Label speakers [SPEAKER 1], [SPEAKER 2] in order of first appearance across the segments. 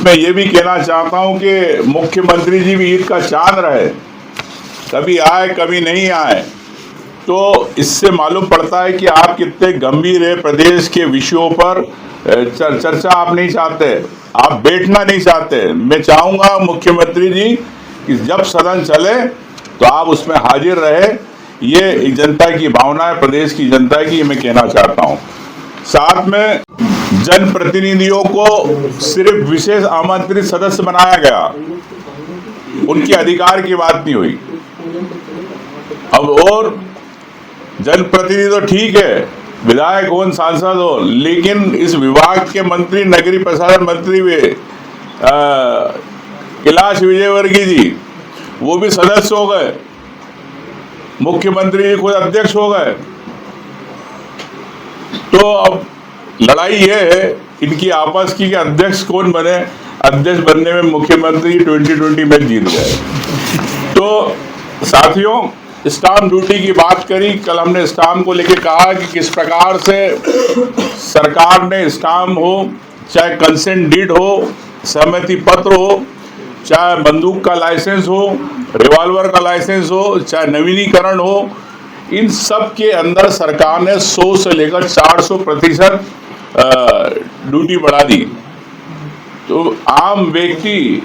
[SPEAKER 1] इसमें ये भी कहना चाहता हूं कि मुख्यमंत्री जी भी ईद का चांद रहे, कभी आए कभी नहीं आए, तो इससे मालूम पड़ता है कि आप कितने गंभीर है। प्रदेश के विषयों पर चर्चा आप नहीं चाहते, आप बैठना नहीं चाहते। मैं चाहूँगा मुख्यमंत्री जी कि जब सदन चले तो आप उसमें हाजिर रहे। ये जनता की भावना है, प्रदेश की जनता की, ये मैं कहना चाहता हूँ। साथ में जनप्रतिनिधियों को सिर्फ विशेष आमंत्रित सदस्य बनाया गया, उनके अधिकार की बात नहीं हुई। अब और जनप्रतिनिधि तो ठीक है, विधायक हो सांसद हो, लेकिन इस विभाग के मंत्री, नगरीय प्रशासन मंत्री वे कैलाश विजयवर्गीय जी, वो भी सदस्य हो गए, मुख्यमंत्री जी खुद अध्यक्ष हो गए। तो अब लड़ाई ये है इनकी आपस की कि अध्यक्ष कौन बने। अध्यक्ष बनने में मुख्यमंत्री 2020 में जीत गए। तो साथियों, स्टाम्प ड्यूटी की बात करी, कल हमने स्टाम्प को लेकर कहा कि किस प्रकार से सरकार ने स्टाम्प हो, चाहे कंसेंट डीड हो, सहमति पत्र हो, चाहे बंदूक का लाइसेंस हो, रिवॉल्वर का लाइसेंस हो, चाहे नवीनीकरण हो, इन सब के अंदर सरकार ने 100 से लेकर 400% ड्यूटी बढ़ा दी। तो आम व्यक्ति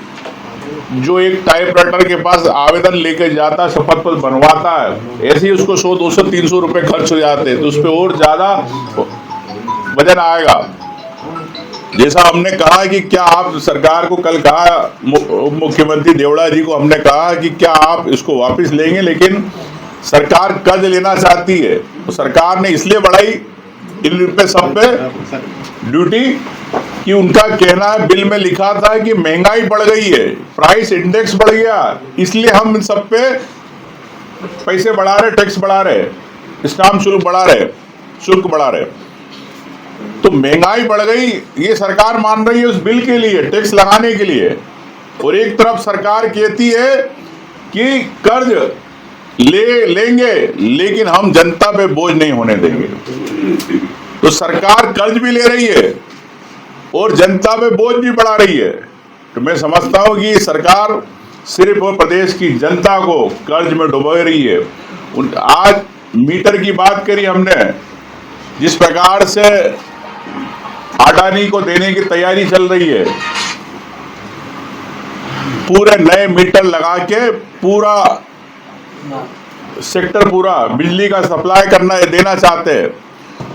[SPEAKER 1] जो एक टाइपराइटर के पास आवेदन लेकर जाता, शपथ पत्र बनवाता है, ऐसे ही उसको 100, 200, 300 रुपए खर्च हो जाते हैं, तो उस पर और ज्यादा वजन आएगा। जैसा हमने कहा कि क्या आप सरकार को, कल कहा मुख्यमंत्री देवड़ा जी को हमने कहा कि क्या आप इसको वापस लेंगे, लेकिन सरकार कर्ज लेना चाहती है। तो सरकार ने इसलिए बढ़ाई इन पे सब पे ड्यूटी कि उनका कहना है, बिल में लिखा था कि महंगाई बढ़ गई है, प्राइस इंडेक्स बढ़ गया, इसलिए हम इन सब पे पैसे बढ़ा रहे, टैक्स बढ़ा रहे, स्टाम्प शुल्क बढ़ा रहे। तो महंगाई बढ़ गई ये सरकार मान रही है उस बिल के लिए, टैक्स लगाने के लिए। और एक तरफ सरकार कहती है कि कर्ज लेंगे लेकिन हम जनता पे बोझ नहीं होने देंगे। तो सरकार कर्ज भी ले रही है और जनता पे बोझ भी बढ़ा रही है। तो मैं समझता हूं कि सरकार सिर्फ और प्रदेश की जनता को कर्ज में डुबो रही है। आज मीटर की बात करी हमने, जिस प्रकार से अडानी को देने की तैयारी चल रही है, पूरे नए मीटर लगा के पूरा सेक्टर, पूरा बिजली का सप्लाई देना चाहते हैं।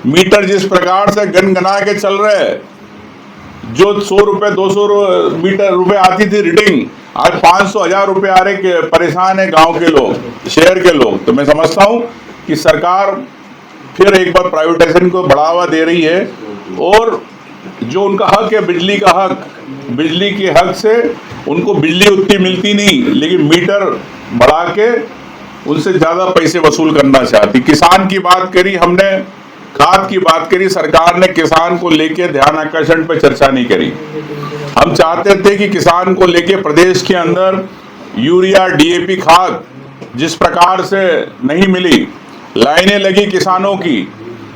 [SPEAKER 1] मीटर जिस प्रकार से गनगना के चल रहे हैं, जो 100 रुपए 200 रुपए आती थी रीडिंग, आज 500-1000 रुपए आ रहे। परेशान है गांव के लोग, शहर के लोग। तो मैं समझता हूं कि सरकार फिर एक बार प्राइवेटाइजेशन को बढ़ावा दे रही है, और जो उनका हक है, बिजली का हक, बिजली के हक से उनको बिजली उतनी मिलती नहीं, लेकिन मीटर बढ़ा के उनसे ज्यादा पैसे वसूल करना चाहती। किसान की बात करी हमने, खाद की बात करी, सरकार ने किसान को लेके ध्यान आकर्षण पर चर्चा नहीं करी। हम चाहते थे कि किसान को लेके प्रदेश के अंदर यूरिया, डीएपी खाद जिस प्रकार से नहीं मिली, लाइनें लगी किसानों की,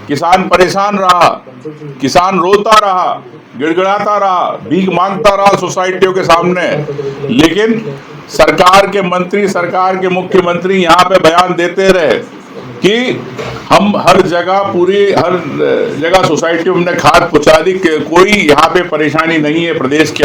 [SPEAKER 1] किसान परेशान रहा, किसान रोता रहा, गिड़गिड़ाता रहा, भीख मांगता रहा सोसाइटियों के सामने। लेकिन सरकार के मंत्री, सरकार के मुख्यमंत्री यहाँ पे बयान देते रहे कि हम हर जगह सोसाइटी में हमने खाद पहुंचा दी, कोई यहाँ पे परेशानी नहीं है प्रदेश के